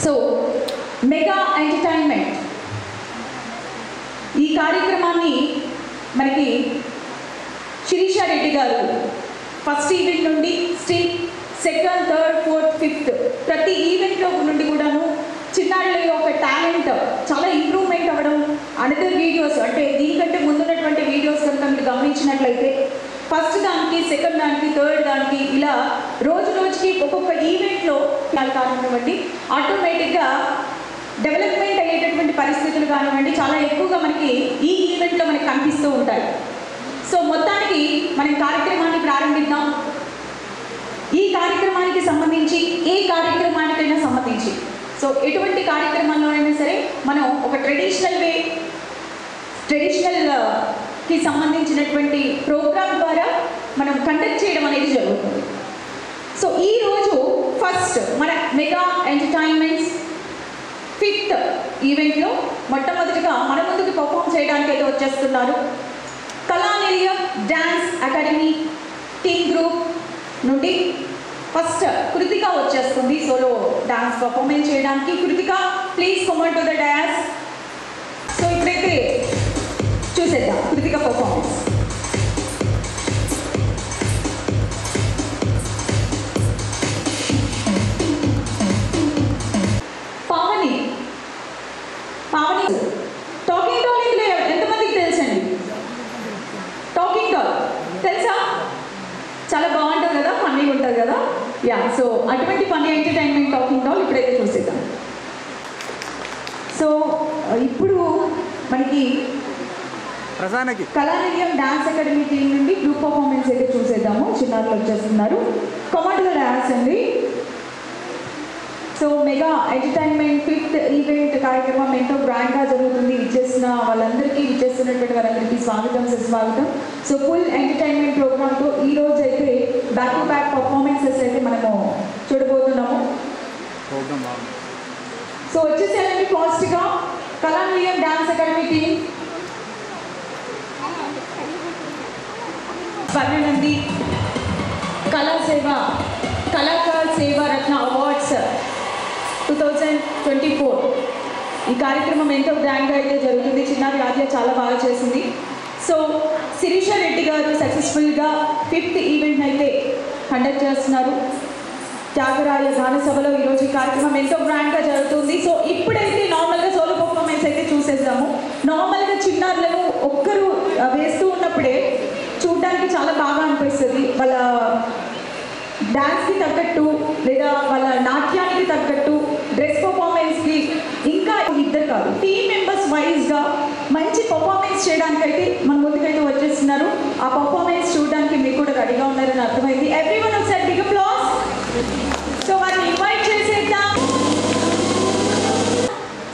So mega entertainment ఈ కార్యక్రమాన్ని మనకి శిరీష రెడ్డి గారు ఫస్ట్ ఈవెంట్ నుండి still second, third, fourth, fifth ప్రతి ఈవెంట్లో నుండి కూడాను చిన్నారుల యొక్క టాలెంట్ చాలా ఇంప్రూవ్మెంట్ అవ్వడం, అనదర్ వీడియోస్ అంటే దీనికంటే ముందున్నటువంటి వీడియోస్ కనుక మీరు గమనించినట్లయితే ఫస్ట్ దానికి, సెకండ్ దానికి, థర్డ్ దానికి ఇలా రోజు రోజుకి ఒక్కొక్క ఈవెంట్లో కానివ్వండి ఆటోమేటిక్గా డెవలప్మెంట్ అయ్యేటటువంటి పరిస్థితులు కానివ్వండి చాలా ఎక్కువగా మనకి ఈ ఈవెంట్లో మనకి కనిపిస్తూ ఉంటాయి. సో మొత్తానికి మనం కార్యక్రమాన్ని ప్రారంభిద్దాం. ఈ కార్యక్రమానికి సంబంధించి ఏ కార్యక్రమానికైనా సంబంధించి సో ఎటువంటి కార్యక్రమాల్లో అయినా సరే మనం ఒక ట్రెడిషనల్కి సంబంధించినటువంటి ప్రోగ్రామ్ ద్వారా మనం కండక్ట్ చేయడం అనేది జరుగుతుంది. సో ఈరోజు ఫస్ట్ మన మెగా ఎంటర్టైన్మెంట్స్ ఫిఫ్త్ ఈవెంట్లో మొట్టమొదటిగా మన ముందుకు పర్ఫామ్ చేయడానికి అయితే వచ్చేస్తున్నారు Kalanilayam dance academy team group నుండి ఫస్ట్ కృతిక వచ్చేస్తుంది సోలో డాన్స్ పర్ఫార్మెన్స్ చేయడానికి. Kritika please come on to the dance. So ఇప్పుడైతే చూసేద్దాం Kritika performance. Pavani talking doll ఇందులో ఎంతమందికి తెలుసండి? టాకింగ్ డాల్ తెలుసా? చాలా బాగుంటుంది కదా, ఫన్నీగా ఉంటుంది కదా. యా, సో అటువంటి ఫన్నీ ఎంటర్టైన్మెంట్ టాకింగ్ డాల్ ఇప్పుడైతే చూసేద్దాం. సో ఇప్పుడు మనకి కళానిలయం డాన్స్ అకాడమీ టీం నుండి గ్రూప్ పర్ఫార్మెన్స్ అయితే చూసేద్దాము. చిన్నారులు వచ్చేస్తున్నారు. కమాండర్ డాన్స్ అండి. So mega entertainment fifth event కార్యక్రమం ఎంతో గ్రాండ్గా జరుగుతుంది. విచ్చేస్తున్నటువంటి వారందరికీ స్వాగతం, సుస్వాగతం. సో ఫుల్ ఎంటర్టైన్మెంట్ ప్రోగ్రామ్తో ఈరోజు అయితే బ్యాక్ టు బ్యాక్ పర్ఫార్మెన్సెస్ అయితే మనము చూడబోతున్నాము. సో వచ్చేసేయాలండి ఫాస్ట్గా Kalanilayam dance academy team. Swarnanandi Kalakar సేవా రత్న అవార్డ్స్ 2024 ఈ కార్యక్రమం ఎంతో గ్రాండ్గా అయితే జరుగుతుంది. చిన్నారి ఆద్య చాలా బాగా చేసింది. సో శిరీష రెడ్డి గారు సక్సెస్ఫుల్గా ఫిఫ్త్ ఈవెంట్ అయితే కండక్ట్ చేస్తున్నారు. త్యాగరాయ గాన సభలో ఈరోజు ఈ కార్యక్రమం ఎంతో గ్రాండ్గా జరుగుతుంది. సో ఇప్పుడైతే నార్మల్గా సోలో పర్ఫార్మెన్స్ అయితే చూసేద్దాము. నార్మల్గా చిన్నారులను ఒక్కరు వేస్తూ ఉన్నప్పుడే చూడడానికి చాలా బాగా అనిపిస్తుంది. వాళ్ళ డాన్స్కి తగ్గట్టు లేదా వాళ్ళ నాట్యానికి తగ్గట్టు డ్రెస్ పర్ఫార్మెన్స్కి ఇంకా ఇద్దరు కాదు టీమ్ మెంబర్స్ వైజ్గా మంచి పర్ఫార్మెన్స్ చేయడానికైతే మన ముందుకైతే వచ్చేస్తున్నారు. ఆ పర్ఫార్మెన్స్ చూడడానికి మీరు కూడా రెడీగా ఉన్నారని అర్థమైంది. ఎవ్రీవన్ ఒకసారి బిగ్ అప్లాస్. సో వారిని ఇన్వైట్ చేసేద్దాం.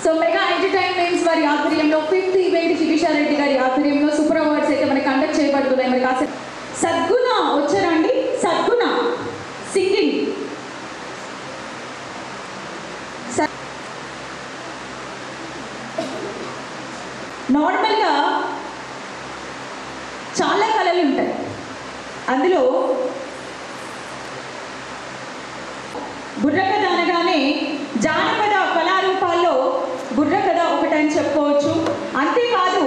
సో మెగా ఎంటర్టైన్మెంట్స్ వారి ఆధ్వర్యంలో ఫిఫ్త్ ఈవెంట్ శిరీష రెడ్డి గారి ఆధ్వర్యంలో సూపర్ అవార్డ్స్ అయితే మనకి కండక్ట్ చేయబడుతున్నాయి. మరి కాసేపు సద్గుణ వచ్చారండి. సద్గుణ సింగింగ్ నార్మల్గా చాలా కళలు ఉంటాయి. అందులో బుర్రకథ అనగానే జానపద కళారూపాల్లో బుర్రకథ ఒకటని చెప్పుకోవచ్చు. అంతేకాదు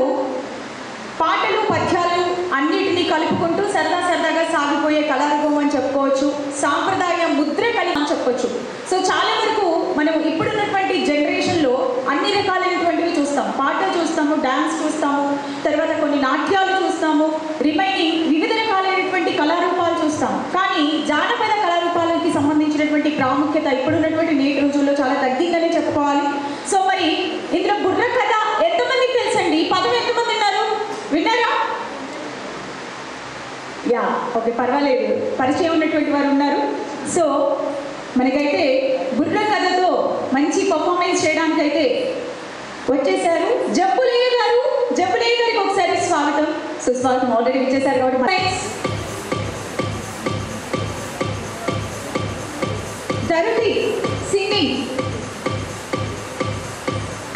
పాటలు పద్యాలు అన్నిటినీ కలుపుకుంటూ సరదాగా సాగిపోయే కళారూపం అని చెప్పుకోవచ్చు. సాంప్రదాయ ముద్ర కళ అని చెప్పొచ్చు. సో చాలా వరకు మనం ఇప్పుడున్నటువంటి జనరేషన్లో అన్ని రకాలైనటువంటివి చూస్తాం. పాటలు చూస్తాము, డాన్స్ చూస్తాము, తర్వాత కొన్ని నాట్యాలు చూస్తాము, రిమైనింగ్ వివిధ రకాలైనటువంటి కళారూపాలు చూస్తాము. కానీ జానపద కళారూపాలకి సంబంధించినటువంటి ప్రాముఖ్యత ఇప్పుడున్నటువంటి నేటి రోజుల్లో చాలా తగ్గిందనే చెప్పుకోవాలి. సో మరి ఇందులో బుర్ర కథ ఎంతమందికి తెలుసండి? ఈ పదం ఎంతమంది ఉన్నారు? విన్నారా? యా, ఓకే, పర్వాలేదు, పరిచయం ఉన్నటువంటి వారు ఉన్నారు. సో మనకైతే బుర్ర కథతో మంచి పర్ఫార్మెన్స్ చేయడానికి అయితే వచ్చేసారు జబ్బులయ్య గారు. జబ్బులయ్య గారికి ఒకసారి స్వాగతం, సుస్వాగతం. ఆల్రెడీ వచ్చేసారు కాబట్టి ధరుతి సింగింగ్,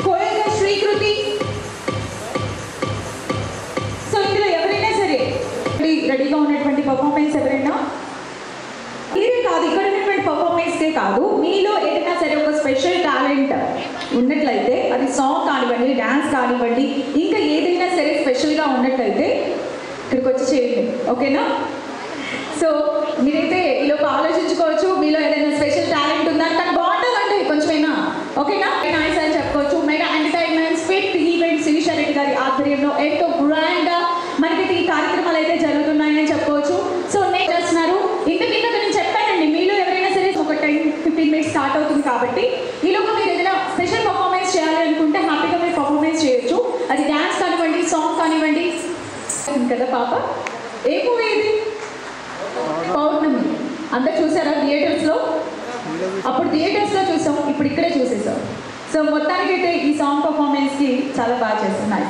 కోయల శ్రీకృతి. సో ఇందులో ఎవరైనా సరే రెడీగా ఉన్నటువంటి పర్ఫార్మెన్స్ ఎవరైనా మీరే కాదు, ఇక్కడ ఉన్నటువంటి పర్ఫార్మెన్స్కే కాదు, మీలో ఏదైనా సరే ఒక స్పెషల్ టాలెంట్ ఉన్నట్లయితే, అది సాంగ్ కానివ్వండి, డ్యాన్స్ కానివ్వండి, ఇంకా ఏదైనా సరే స్పెషల్గా ఉన్నట్లయితే ఇక్కడికి వచ్చి చేయండి. ఓకేనా? సో మీరైతే ఈలోపు ఆలోచించుకోవచ్చు, మీలో ఏదైనా స్పెషల్ టాలెంట్ ఉందా, తను బాగుంటుందండి కొంచెమైనా. ఓకేనా? నైస్ అని చెప్పుకోవచ్చు. Mega entertainments 5th event Sirisha Reddy గారి ఆధ్వర్యంలో ఎంతో గ్రాండ్గా మనకి ఈ కార్యక్రమాలు అయితే జరుగుతున్నాయని చెప్పుకోవచ్చు. సో నెక్స్ట్ చేస్తున్నారు. ఇంతకు నేను చెప్పానండి, మీలో ఎవరైనా సరే ఒక 10-15 మినిట్స్ స్టార్ట్ అవుతుంది కాబట్టి ఈలోపు మీరు ఏదైనా స్పెషల్ పర్ఫార్మెన్స్ చేయాలి అనుకుంటే హ్యాపీగా మీరు పర్ఫార్మెన్స్ చేయొచ్చు. అది డ్యాన్స్ కానివ్వండి, సాంగ్ కానివ్వండి. కదా పాప, ఏ మూవీ ఇది? పౌర్ణమి. అందరు చూసారా థియేటర్స్లో? అప్పుడు థియేటర్స్లో చూసాం, ఇప్పుడు ఇక్కడే చూసేసాం. సో మొత్తానికైతే ఈ సాంగ్ పర్ఫార్మెన్స్కి చాలా బాగా చేస్తున్నాయి.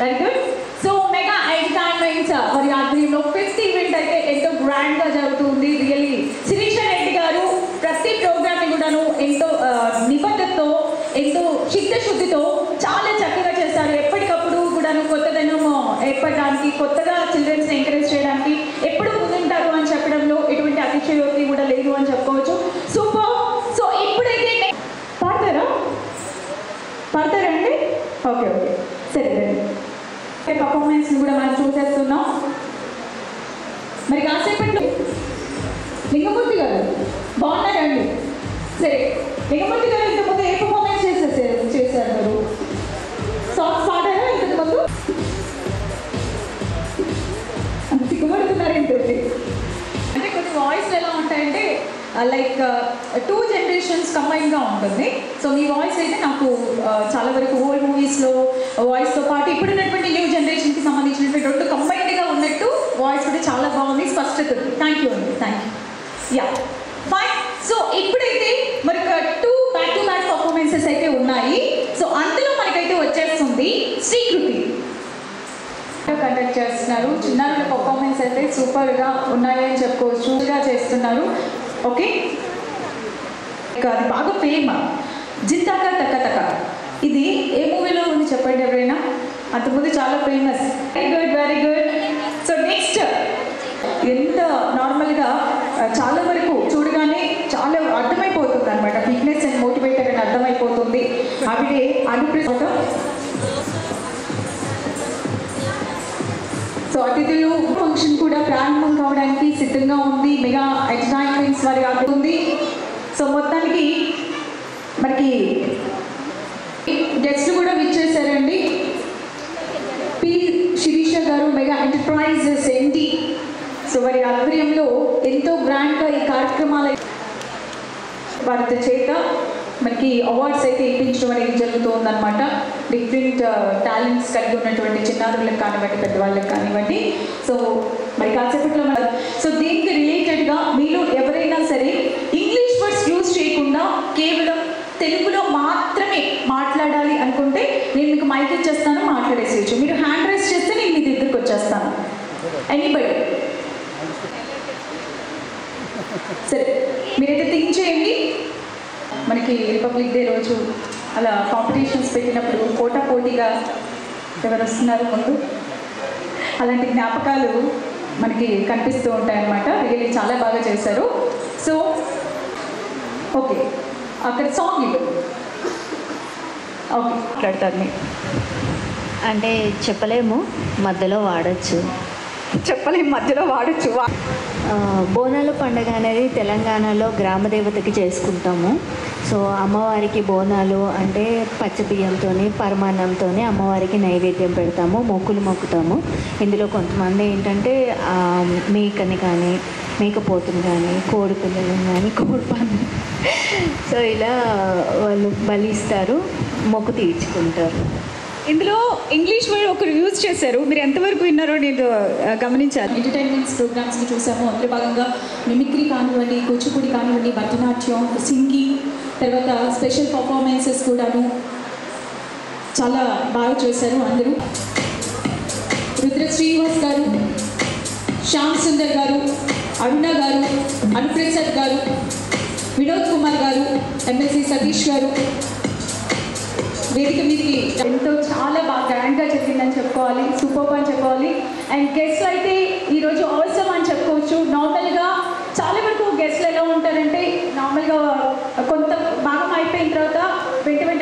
Very good. So mega entertainments వారి ఆధ్వర్యంలో 5th ఈవెంట్ అయితే ఎంతో గ్రాండ్గా జరుగుతుంది. రియల్లీ శిరీష రెడ్డి గారు ప్రతి ప్రోగ్రామ్ని కూడాను ఎంతో నిబద్ధతతో, ఎంతో చిత్తశుద్ధితో చాలా చక్కగా చేస్తారు. ఎప్పటికప్పుడు కూడాను కొత్తదనం ఏర్పడడానికి, కొత్తగా చిల్డ్రన్స్ని ఎంకరేజ్ చేయడానికి ఎప్పుడు ముందుంటారు అని చెప్పడంలో ఎటువంటి అతిశయోక్తి కూడా లేదు అని చెప్పుకోవచ్చు. సూపర్. సో ఇప్పుడైతే పాడతారా అండి? ఓకే ఓకే, సరే రండి. పర్ఫార్మెన్స్ కూడా మనం చూసేస్తున్నాం. మరి కాసేపట్లో లింగమూర్తి గారు బాగున్నారండి? సరే, లింగమూర్తి గారు ఇంతకుముందు ఏ పర్ఫార్మెన్స్ చేశారు మీరు? సాంగ్స్ పాడారా ఇంతకుముందు? అంత సిగ్గుపడుతున్నారు ఏంటంటే? అంటే కొన్ని వాయిస్లు ఎలా ఉంటాయంటే లైక్ 2 జనరేషన్స్ కంబైన్గా ఉంటుంది. సో మీ వాయిస్ అయితే నాకు చాలా వరకు ఓల్డ్ మూవీస్లో వాయిస్తో పాటు ఇప్పుడున్నటువంటి న్యూ జనరేషన్కి సంబంధించినటువంటి 2 కంబైన్డ్గా ఉన్నట్టు వాయిస్ కూడా చాలా బాగుంది, స్పష్టత ఉంది. థ్యాంక్ యూ అండి, thank you. Yeah, fine. So ఇప్పుడైతే మరి 2 బ్యాక్-టు-బ్యాక్ పర్ఫార్మెన్సెస్ అయితే ఉన్నాయి. సో అందులో మనకైతే వచ్చేస్తుంది శ్రీకృతి కండక్ట్ చేస్తున్నారు. చిన్నారుల పర్ఫార్మెన్స్ అయితే సూపర్గా ఉన్నాయని చెప్పుకోవచ్చు, చేస్తున్నారు. ఓకే, అది బాగా ఫేమ్ జింతాక తక్క తక్క. ఇది ఏ మూవీలో ఉంది చెప్పండి ఎవరైనా? అంతకుముందు చాలా famous. Very good, very good. So next ఎంత నార్మల్గా చాలా వరకు చూడగానే చాలా అర్థమైపోతుంది అనమాట, ఫిట్నెస్ అండ్ మోటివేటర్ అని అర్థమైపోతుంది. ఆవిడే అనుప్రత. సో అతిథులు ఫంక్షన్ కూడా ప్రారంభం కావడానికి సిద్ధంగా ఉంది. మెగా ఎంటర్టైన్మెంట్స్ వారి ఉంది. సో మొత్తానికి మనకి గెస్ట్లు కూడా విచ్చేసారండి. పి శిరీష గారు మెగా ఎంటర్ప్రైజెస్ ఎండి. సో వారి ఆధ్వర్యంలో ఎంతో గ్రాండ్గా ఈ కార్యక్రమాలు వారి చేత మనకి అవార్డ్స్ అయితే ఇప్పించడం అనేది జరుగుతుందన్నమాట. డిఫరెంట్ టాలెంట్స్ కలిగి ఉన్నటువంటి చిన్నారులకు కానివ్వండి, పెద్దవాళ్ళకి కానివ్వండి. సో మరి కాసేపట్లో సో దీనికి రిలేటెడ్గా మీరు ఎవరైనా సరే ఇంగ్లీష్ వర్డ్స్ యూజ్ చేయకుండా కేవలం తెలుగులో మాత్రమే మాట్లాడాలి అనుకుంటే నేను మీకు మైక్ ఇచ్చేస్తాను, మాట్లాడేసేయచ్చు. మీరు హ్యాండ్ రైజ్ చేస్తే నేను మీ దగ్గరికి వచ్చేస్తాను. ఎనీబడి? సరే, మీరైతే థింక్ చేయండి. మనకి రిపబ్లిక్ డే రోజు అలా కాంపిటీషన్స్ పెట్టినప్పుడు పోటాపోటీగా ఎవరు వస్తున్నారు ముందు, అలాంటి జ్ఞాపకాలు మనకి కనిపిస్తూ ఉంటాయన్నమాట. రియల్లీ చాలా బాగా చేశారు. సో ఓకే, అక్కడ సాంగ్ ఇవ్వండి. ఓకే, మాట్లాడతారు మీరు. అంటే చెప్పలేము, మధ్యలో వాడచ్చు. చెప్పలేము, మధ్యలో వాడచ్చు. బోనాల పండుగ అనేది తెలంగాణలో గ్రామ దేవతకి చేసుకుంటాము. సో అమ్మవారికి బోనాలు అంటే పచ్చబియ్యంతో, పరమాన్నంతో అమ్మవారికి నైవేద్యం పెడతాము, మొక్కులు మొక్కుతాము. ఇందులో కొంతమంది ఏంటంటే మేకని కానీ, మేకపోతుని కానీ, కోడి పిల్లలను కానీ, కోడిపన్ను, సో ఇలా వాళ్ళు బలిస్తారు, మొక్కు తీర్చుకుంటారు. ఇందులో ఇంగ్లీష్ వర్డ్ ఒకరు యూజ్ చేశారు, మీరు ఎంతవరకు విన్నారో నేను గమనించాను. ఎంటర్టైన్మెంట్స్ ప్రోగ్రామ్స్ని చూసాము. అందులో భాగంగా మిమిక్రీ కానివ్వండి, కూచిపూడి కానివ్వండి, భరతనాట్యం, సింగింగ్, తర్వాత స్పెషల్ పర్ఫార్మెన్సెస్ కూడాను చాలా బాగా చేశారు అందరూ. రుద్ర శ్రీనివాస్ గారు, శ్యామ్ సుందర్ గారు, అరుణ గారు, అనుప్రసాద్ గారు, వినోద్ కుమార్ గారు, ఎమ్మెల్సీ సతీష్ గారు వేదిక మీదకి ఎంతో చాలా బాగా గ్రాండ్గా జరిగిందని చెప్పుకోవాలి, సూపర్ అని చెప్పుకోవాలి. అండ్ గెస్ట్లు అయితే ఈరోజు అవసరం అని చెప్పుకోవచ్చు. నార్మల్గా చాలా వరకు గెస్ట్లు ఎలా ఉంటారంటే నార్మల్గా కొంత భాగం అయిపోయిన తర్వాత వెంట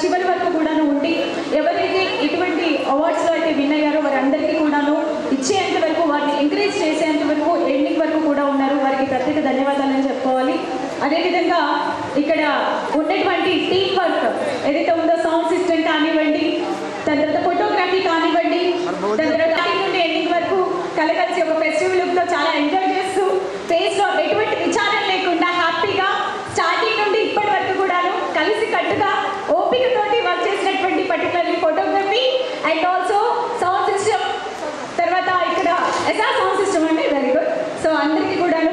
చివరి వరకు కూడాను ఉండి ఎవరైతే ఎటువంటి అవార్డ్స్లో అయితే విన్ అయ్యారో వారందరికీ కూడాను ఇచ్చేంత వరకు, వారిని ఎంకరేజ్ చేసేంత వరకు, ఎండింగ్ వరకు కూడా ఉన్నారు. వారికి ప్రత్యేక ధన్యవాదాలని చెప్పుకోవాలి. అదేవిధంగా ఇక్కడ ఉన్నటువంటి టీమ్ వర్క్ ఏదైతే ఉందో, సౌండ్ సిస్టమ్ కానివ్వండి, దాని తర్వాత ఫోటోగ్రఫీ కానివ్వండి, దాని తర్వాత నుండి ఎండింగ్ వరకు కలగలిసి ఒక ఫెస్టివల్ లుక్తో చాలా ఎంజాయ్